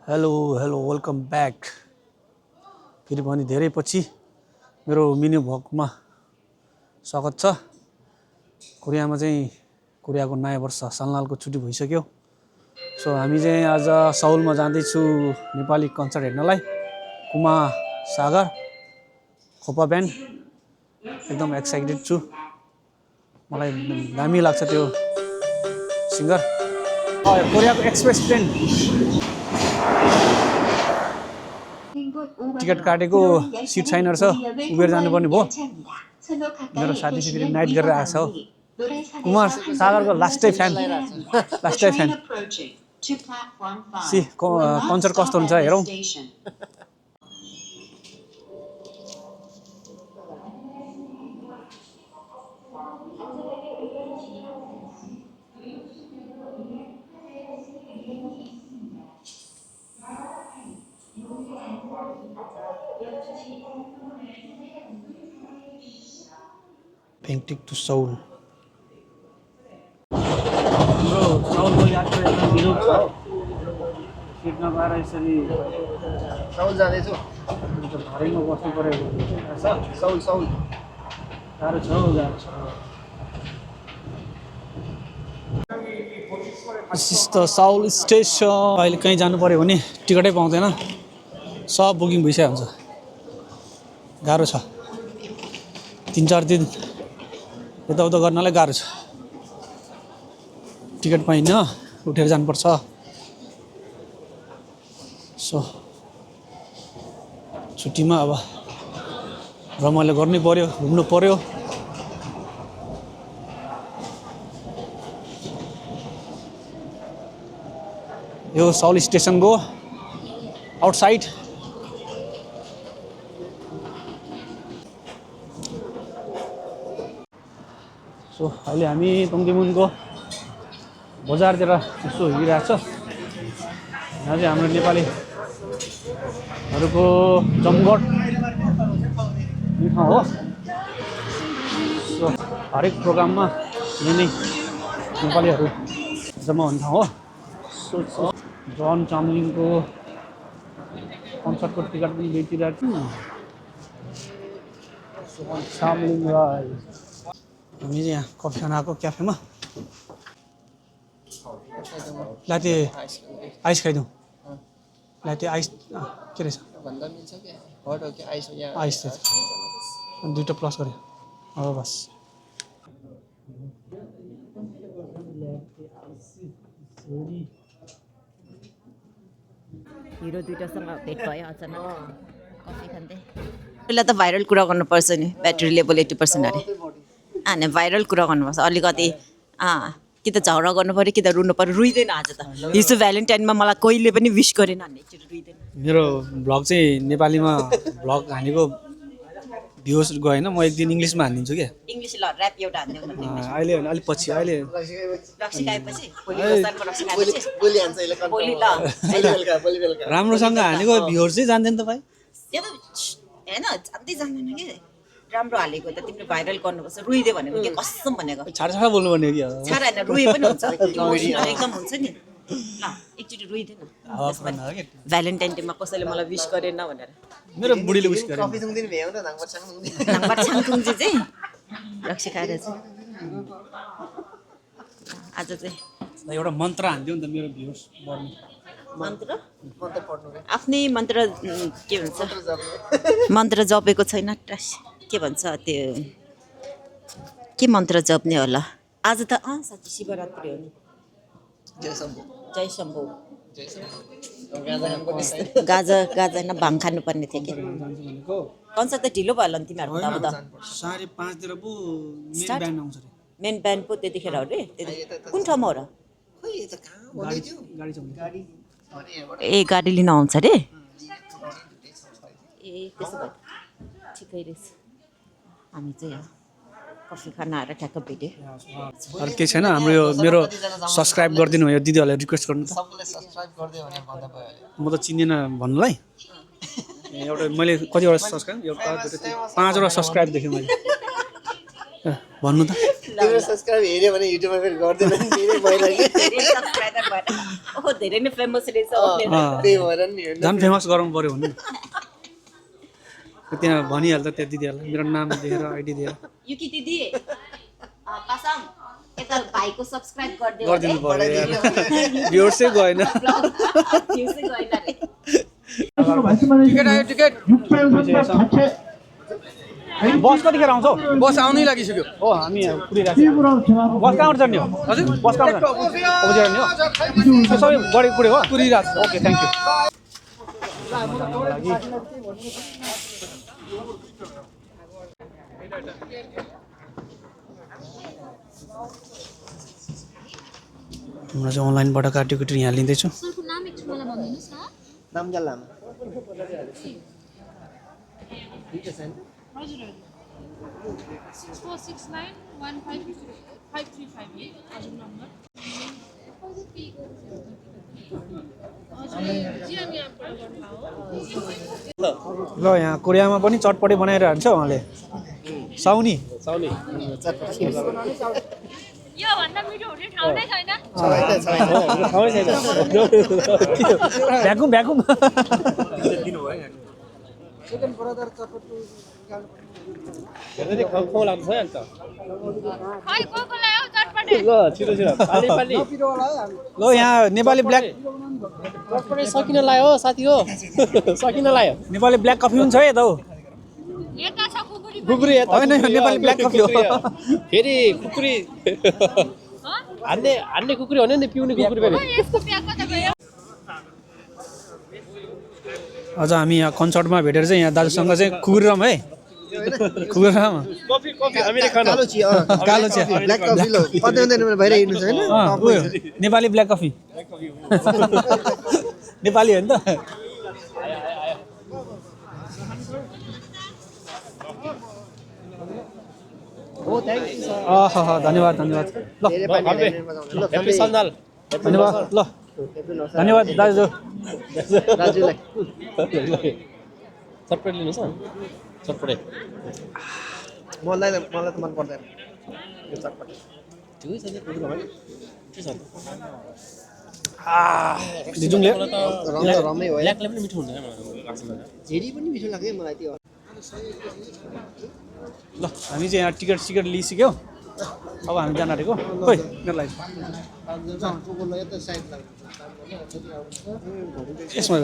Hello hello welcome back. फेरि पनि धेरै पछि मेरो मिनी भ्लगमा स्वागत छ। कोरियामा चाहिँ कोरियाको नयाँ वर्ष सालनालको छुट्टी भइसक्यो। सो हामी चाहिँ आज सौलमा जाँदैछु नेपाली कन्सर्ट हेर्नलाई। कुमा सागर खोपा ब्यान्ड एकदम एक्साइटेड छु। मलाई दामी लाग्छ त्यो सिङ्गर। कोरियाको एक्सप्रेस ट्रेन टिकट काटेको सिट छैन रहेछ, उबेर जानुपर्ने भयो। मेरो साथी चाहिँ फेरि नाइट गरेर आएको छ हो। कुमार सागरको लास्टै फ्यान सी कन्सर्ट कस्तो हुन्छ हेरौँ। पेन्टिक टु सौल। हाम्रो सौलको यात्रा एकदम ढिलो छ। सिट नपाएर यसरी सौल जाँदैछु। घरैमा बस्नु पऱ्यो। सौल गाह्रो छ हौ, गाह्रो छ। त साउल स्टेसन अहिले कहीँ जानु पऱ्यो भने टिकटै पाउँदैन, सब बुकिङ भइसकेको हुन्छ। गाह्रो छ, 3-4 दिन यताउता गर्नलाई गाह्रो छ। टिकट पाइन्न, उठेर जानुपर्छ। सो छुट्टीमा अब रमाइलो गर्नै पर्यो, घुम्नु पर्यो। यो साउल स्टेसनको आउटसाइड सो अहिले हामी तोङ्गेमुनको बजारतिर यसो हिँडिरहेको छ। यहाँ चाहिँ हाम्रो नेपालीहरूको जमघट ठाउँ हो। सो हरेक प्रोग्राममा यही नै नेपालीहरू जम्मा हुने ठाउँ हो। सो जन चामलिङको कन्सर्टको टिकट पनि बेचिरहेको छु। चामलिङलाई हामी चाहिँ यहाँ कफी खान आएको क्याफेमा। लाते आइस खाइदिउँ। लाते आइस के रहेछ आइस चाहिँ 2टा प्लस गऱ्यो हो बस। हिरो दुइटासँग भेट भयो अचानक कफी खाँदै। पहिला त भाइरल कुरा गर्नुपर्छ नि, ब्याट्री लेभल 80% अरे। अनि भाइरल कुरा गर्नुपर्छ अलिकति। कि त झगडा गर्नु पऱ्यो कि त रुनु पऱ्यो। रुइँदैन आज त। हिजो भ्यालेन्टाइनमा मलाई कोहीले पनि विस गरेन भन्ने एकचोटि रुइँदैन। मेरो भ्लग चाहिँ नेपालीमा भ्लग हानेको भ्युज गएन, म एक दिन इङ्ग्लिसमा हानिदिन्छु क्या। इङ्ग्लिस ल ऱ्याप एउटा हान्दै हुनु। अहिले अलिक पछि अहिले रक्सी खाएपछि भोलि ल राम्रोसँग हानेको भ्युज चाहिँ जान्दैन तपाईँ। त्यो त होइन जान्दै जान्दैन कि राम्रो हालेको त तिमीले भाइरल गर्नुपर्छ। रुइदियो भनेको के कसम भनेको छाडा बोल्नुपर्ने हो कि छाडा होइन, रुए पनि हुन्छ एकदम हुन्छ नि। ल एकचोटि रुइदिएन भ्यालेन्टाइन डेमा कसैले मलाई विस गरेन भनेर। मेरो बुढीले विस गरे। नाङ्बा छाङथुङजी चाहिँ रक्सी खाएर चाहिँ आज चाहिँ एउटा मन्त्र हान्दियो नि त मेरो भ्युज बढ्ने। मन्त्र आफ्नै मन्त्र के भन्छ मन्त्र जपेको छैन। के भन्छ त्यो के मन्त्र जप्ने होला। आज त साँच्ची शिवरात्रि हो नि। जय शम्भु। गाजा होइन भाङ खानुपर्ने थियो कि। कन्सर्ट त ढिलो भयो होला नि तिमीहरूको अब त 5:30 तिर पो मेन ब्यान्ड आउँछ रे। मेन ब्यान्ड पो त्यतिखेर हो रे। कुन ठाउँमा हो र? ए गाडी लिन आउँछ रे। ए त्यसो भए ठिकै रहेछ। हामी चाहिँ कफी खान आएर ठ्याक्क भेट्यो। अरू केही छैन। हाम्रो यो मेरो सब्सक्राइब गरिदिनु यो दिदीहरूलाई रिक्वेस्ट गर्नु त। म त चिन्दिनँ भन्नुलाई। एउटा मैले कतिवटा सब्सक्राइब 1 2 3 4 5वटा सब्सक्राइब देखेँ मैले। भन्नु त तिम्रो सब्सक्राइब हेऱ्यो भने युट्युबमा फेरि गर्दैन नि धेरै भइरहेको धेरै सब्सक्राइबर भएर ओहो धेरै नै फेमस रहेछ त्यही भएर नि हेर्नु झन् फेमस गराउनु पऱ्यो भने त्यहाँ भनिहाल्छ त्यो दिदीहरूलाई मेरो नाम दिएर आइडी दिएर युकी दिदी पासाङ यता भाइको सब्सक्राइब गरिदियो गरिदिनु पऱ्यो भ्युर्सै गएन भ्युसै गएन रे टिकट आयो टिकट बस कतिखेर आउँछौ बस आउनै लागिसक्यो हो हामी कुरिरहेको बस कहाँबाट चढ्ने हो हजुर बस कहाँबाट चढ्ने हो सबै गरी कुरे हो कुरिरहेको ओके थ्याङ्क यू तिम्रो चाहिँ अनलाइनबाट काट्यो टिकट यहाँ लिँदैछु नामजाल लामा हजुर 64691535 हजुर नम्बर ल यहाँ कोरियामा पनि चटपटे बनाइरहन्छ उहाँले साउनी यो भन्दा मिठो हुने ठाउँ नै छैन भ्याकुम भ्याकुम खै को ल्यायो चटपटे ल यहाँ नेपाली ब्ल्याक सकिन लायो हो साथी हो सकिन लायो नेपाली ब्ल्याक कफी पनि छ है यता हो यता छ कुकुरी कुकुरी यता होइन यो नेपाली ब्ल्याक कफी हो फेरि कुकुरी हान्ने कुकुरी हो नि पिउने कुकुरी फेरि यसको प्याक कता गयो अझ हामी यहाँ कन्सर्टमा भेटेर चाहिँ यहाँ दाजुसँग चाहिँ खुकुरम है खुकुरम कफी कफी अमेरिकन कालो चिया कालो चिया ब्ल्याक कफी लो पत्ते हुँदैन बाहिर हिँड्नु छ हैन उयो नेपाली ब्ल्याक कफी नेपाली हो नि त हो थ्यांक यू सर धन्यवाद धन्यवाद ल धेरै पानी हालेर बजाउनु ल हेप्पी सन्दाल धन्यवाद ल धन्यवाद दाजु दाजुलाई चटपटे लिनुहोस् न चटपटे मलाई त मन पर्दैन यो चटपटे ठिकै छ नि कुकुर भाइ के छ दिजुङले रम त रमै हो ब्ल्याकले पनि मिठो हुँदैन मलाई लाग्छ झेरी पनि मिठो लाग्यो मलाई त्यो ल हामी चाहिँ यहाँ टिकट लिइसक्यौँ अब हामी जान आँटेको खोइ मेरो लागि यसमा ल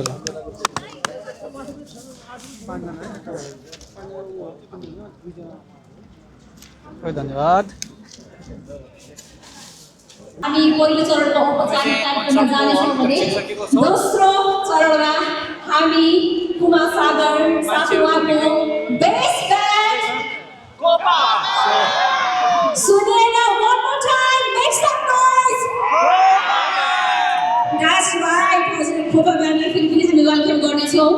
धन्यवाद हामी पहिलो चरणको औपचारिक कार्यक्रममा जानेछौँ भने दोस्रो चरणमा हामी कुमा सागर साथुवाको बेस्ट ब्यान्ड कोपा सुनेन one more time make some noise that's right हजुर कोपा ब्यान्डलाई फेरि पनि हामी वेलकम गर्नेछौँ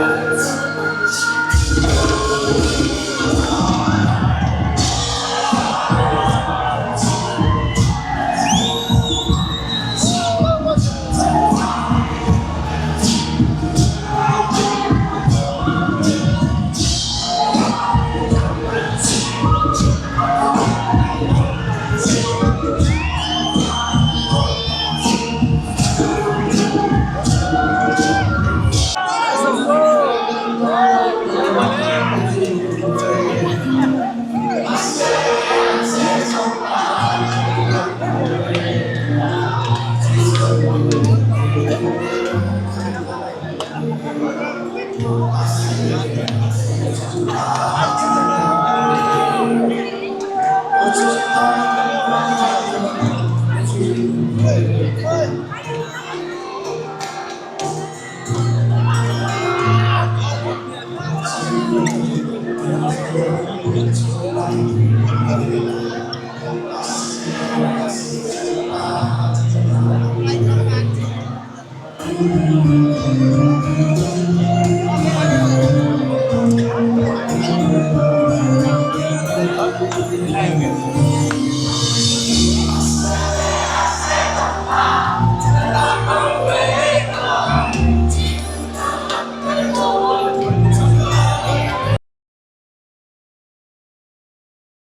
Thank you.